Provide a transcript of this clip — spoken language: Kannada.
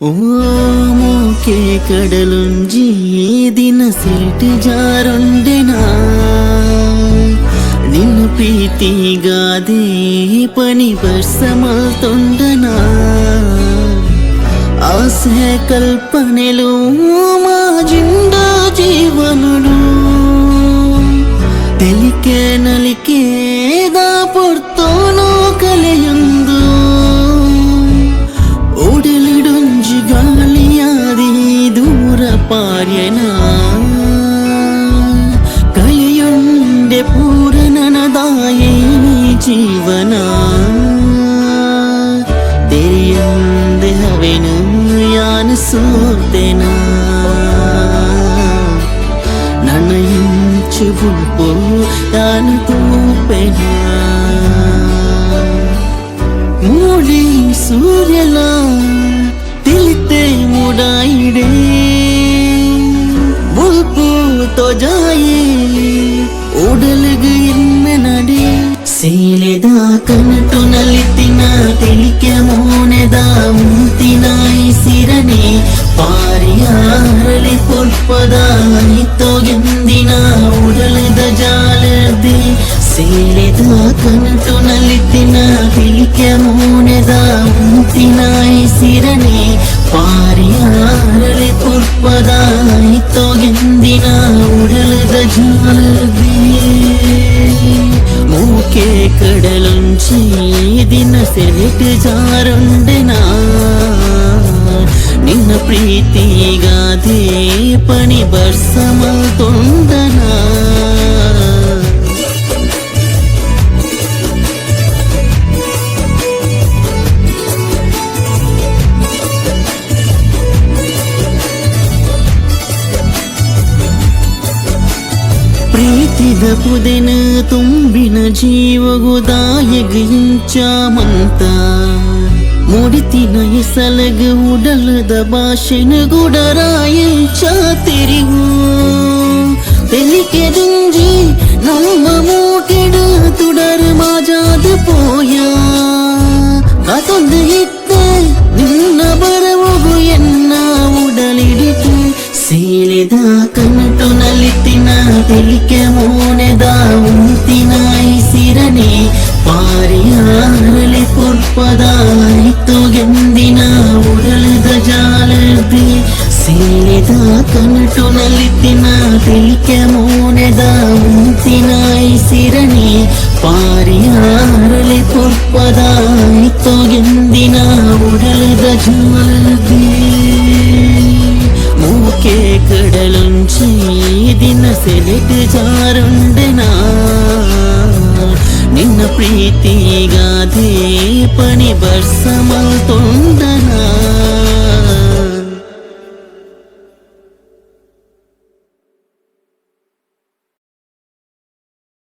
ಓ ಮೂಕೆ ಕಡಲುಂಜಿ ದಿನ ಸಿಟ್ಟು ಜಾರೊಂಡೆನಾ ನಿನ್ನ ಪ್ರೀತಿಗಾದೆ ಪನಿ ಬರ್ಸ ಮಲ್ತೊಂಡನಾ ಆಸೆ ಕಲ್ಪನೆಲು ಮಾಜಿಂಡ ಜೀವನುಡು ತೆಲಿಕೆ ನಲಿಕೆ ದಾ ಪೊರ್ತೋನೋ ಕಲೆಯೊಂದು ಓಡಲಿಡುಂಜಿ ಗಾಳಿಯಾದಿ ದೂರ ಪಾರ್ಯನ ಕಲೆಯೊಂಡೆ ಪೂರನನದಾಯೇ ಜೀವನ ತೆರೆಯಂದೆ ಹವೆನು ಯಾನ ಸೋತೆನ ನನ್ನ ಇಂಚು ಗುಂಪು ಯಾನು ತೂಪೆನ ಮೂಡಿ ಸೂರ್ಯಲ ತಿಳಿತೆ ಮುಡಾಯಿಡೆ ಬುಲ್ಪು ತೋಜಾಯೇ ಓಡಲಗು ಎಮ್ಮೆ ನಡೆ ಸೀಳೆದ ಕನಟು ನಲಿತಿನ ತಿಳಿಕೆ ಮೋನೆದ ಮುಂತಿನ ಸಿರನೆ ಪಾರಿಯಾರಳಿ ಪುಲ್ಪದ ಹಿತ್ತೋಗೆಂದಿನ ಉಡಲದ ಜಾಲದೆ ಸೀಳೆದ ಕನಟು ನಲಿತಿನ ತಿಳಿಕೆ ಮೋನೆದ ಮುಂತಿನ ಸಿರನೆ ಪಾರಿಯಾರಳಿ ಪುಲ್ಪದ ಹಿತ್ತೋಗೆಂದಿನ ಉಡಲದ ಜಾಲದೆ ಮೂಕೆ ಕಡಲುಂಚಿ ದಿನ ಸೆಲೆಟ್ ಜಾರೊಂಡೆನಾ ನಿನ್ನ ಪ್ರೀತಿಗಾದೆ ಪಣಿ ಬರ್ಸ ಮಲ್ತೊಂಡನಾ ಪ್ರೀತಿದ ಪುದೆನ ತುಂಬಿನ ಜೀವಗುದಾಯಗ ಇಂಚಾಮಂತ ಮುಡಿತಿನ ಎಸಲಗ ಉಡಲದ ಭಾಷೆನ ಗುಡರಾಯಿಂಚ ತಿರಿವು ತೆಲಿಕೆ ದುಂಜಿ ನಮ್ಮ ಮೂಕೆಡ ತುಡರ ಮಾಜಾದ ಪೋಯ ಅದೊಂದು ಇತ್ತೆ ನಿನ್ನ ಬರವಗು ಎನ್ನ ಉಡಲಿಡಿತು ಸೀಳೆದ ಕನಟು ನಲಿತಿನ ತಿಳಿಕೆ ಮೋನೆದ ಉಂತಿನ ಸಿರನೆ ಪಾರಿಯಾರಳಿ ಪುರ್ಪದ ಹಿತ್ತೋಗೆಂದಿನ ಉಡಲದ ಜಾಲದೆ ಸೀಳೆದ ಕನಟು ನಲಿತಿನ ತಿಳಿಕೆ ಮೋನೆದ ಉಂತಿನ ಸಿರನೆ ಪಾರಿಯಾರಳಿ ಪುರ್ಪದ ಹಿತ್ತೋಗೆಂದಿನ ಉಡಲದ ಜಾಲದೆ ಮೂಕೆ ಕಡಲುಂಚಿ ದಿನ ಸೆಲೆಟ್ ಜಾರೊಂಡೆನಾ ನಿನ್ನ ಪ್ರೀತಿಗಾದೆ ಪಣಿ ಬರ್ಸ ಮಲ್ತೊಂಡನ